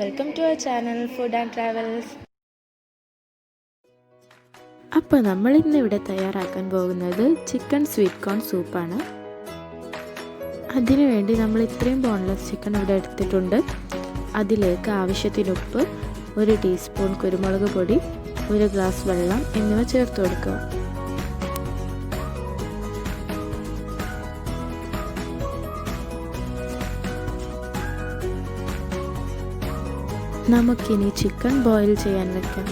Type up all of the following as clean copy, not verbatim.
welcome to our channel Food and Travels. അപ്പോൾ നമ്മൾ ഇന്ന് ഇവിടെ തയ്യാറാക്കാൻ പോകുന്നത് ചിക്കൻ സ്വീറ്റ് കോൺ സൂപ്പാണ്. അതിനുവേണ്ടി നമ്മൾ ഇത്രയും ബോൺലെസ് ചിക്കൻ ഇവിടെ എടുത്തിട്ടുണ്ട്. അതിലേക്ക് ആവശ്യത്തിന് ഉപ്പ്, 1 ടീസ്പൂൺ കുരുമുളക് പൊടി, 1 ഗ്ലാസ് വെള്ളം എന്നിവ ചേർത്ത് കൊടുക്കുക. നമുക്കിനി ചിക്കൻ ബോയിൽ ചെയ്യാൻ വെക്കാം.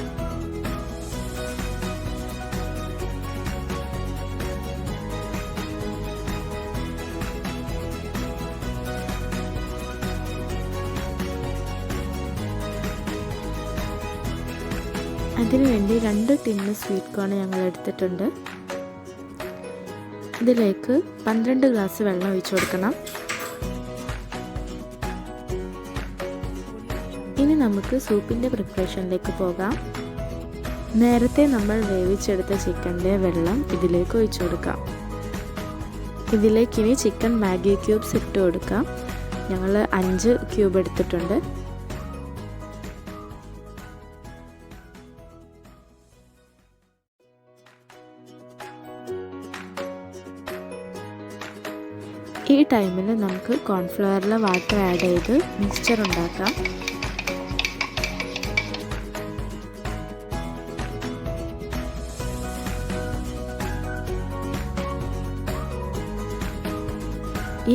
അതിനുവേണ്ടി 2 ടിന്ന് സ്വീറ്റ് കോൺ ഞങ്ങൾ എടുത്തിട്ടുണ്ട്. ഇതിലേക്ക് 12 ഗ്ലാസ് വെള്ളം ഒഴിച്ചു കൊടുക്കണം. ഇനി നമുക്ക് സൂപ്പിൻ്റെ പ്രിപ്പറേഷനിലേക്ക് പോകാം. നേരത്തെ നമ്മൾ വേവിച്ചെടുത്ത ചിക്കൻ്റെ വെള്ളം ഇതിലേക്ക് ഒഴിച്ചു കൊടുക്കാം. ഇതിലേക്ക് ഇനി ചിക്കൻ മാഗി ക്യൂബ്സ് ഇട്ട് കൊടുക്കാം. ഞങ്ങൾ 5 ക്യൂബ് എടുത്തിട്ടുണ്ട്. ഈ ടൈമിൽ നമുക്ക് കോൺഫ്ലവറിൽ വാട്ടർ ആഡ് ചെയ്ത് മിക്സ്ചർ ഉണ്ടാക്കാം.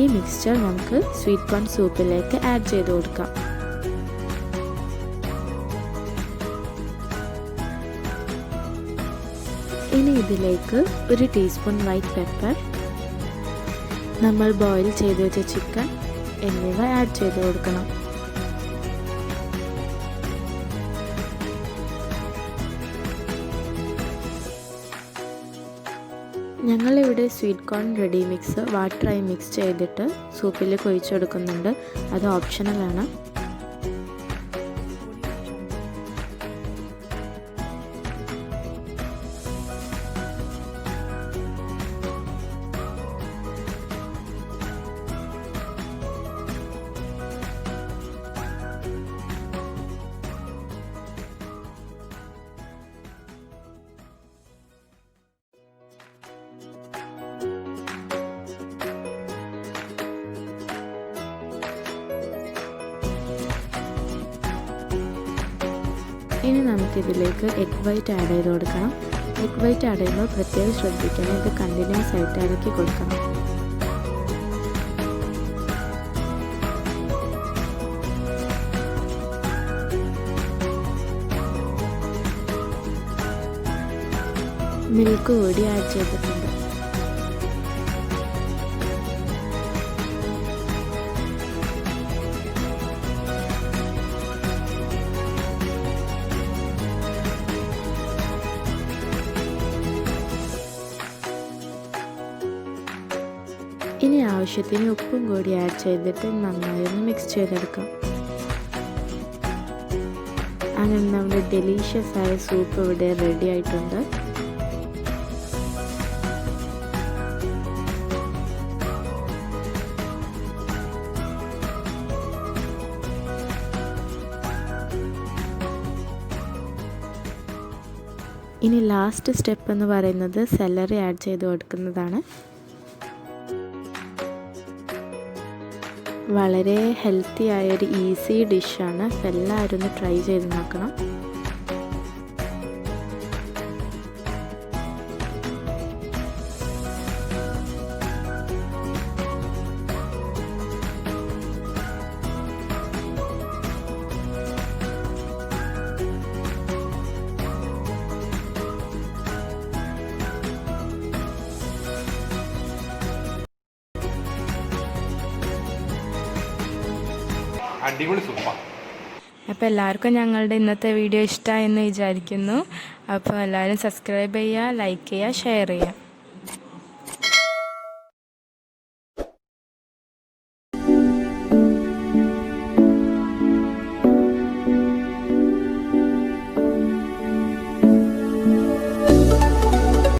ഈ മിക്സ്ചർ നമുക്ക് സ്വീറ്റ് കോൺ സൂപ്പിലേക്ക് ആഡ് ചെയ്ത് കൊടുക്കാം. ഇനി ഇതിലേക്ക് 1 ടീസ്പൂൺ വൈറ്റ് പെപ്പർ, നമ്മൾ ബോയിൽ ചെയ്ത് വെച്ച ചിക്കൻ എന്നിവ ആഡ് ചെയ്ത് കൊടുക്കണം. ഞങ്ങളിവിടെ സ്വീറ്റ് കോൺ റെഡി മിക്സ് വാട്ടറായി മിക്സ് ചെയ്തിട്ട് സൂപ്പിലേക്ക് ഒഴിച്ചു കൊടുക്കുന്നുണ്ട്. അത് ഓപ്ഷണലാണ്. ഇനി നമുക്കിതിലേക്ക് എഗ് വൈറ്റ് ആഡ് ചെയ്ത് കൊടുക്കണം. എഗ് വൈറ്റ് ആഡ് ചെയ്യുമ്പോൾ പ്രത്യേകം ശ്രദ്ധിക്കണം. ഇത് കണ്ടിന്യൂസ് ആയിട്ട് ഇളക്കി കൊടുക്കണം. മിൽക്ക് കൂടി ആഡ് ചെയ്തിട്ടുണ്ട്. ഇനി ആവശ്യത്തിന് ഉപ്പും കൂടി ആഡ് ചെയ്തിട്ട് നന്നായി ഒന്ന് മിക്സ് ചെയ്തെടുക്കാം. അങ്ങനെ നമ്മുടെ ഡെലീഷ്യസ് ആയ സൂപ്പ് ഇവിടെ റെഡി ആയിട്ടുണ്ട്. ഇനി ലാസ്റ്റ് സ്റ്റെപ്പ് എന്ന് പറയുന്നത് സെലറി ആഡ് ചെയ്ത് കൊടുക്കുന്നതാണ്. വളരെ ഹെൽത്തി ആയൊരു ഈസി ഡിഷാണ്. എല്ലാവരും ഒന്ന് ട്രൈ ചെയ്ത് നോക്കണം. അടിപൊളി സൂപ്പാണ്. അപ്പോൾ എല്ലാവർക്കും ഞങ്ങളുടെ ഇന്നത്തെ വീഡിയോ ഇഷ്ടമായെന്ന് വിചാരിക്കുന്നു. അപ്പോൾ എല്ലാവരും സബ്സ്ക്രൈബ് ചെയ്യുക, ലൈക്ക് ചെയ്യുക, ഷെയർ ചെയ്യുക.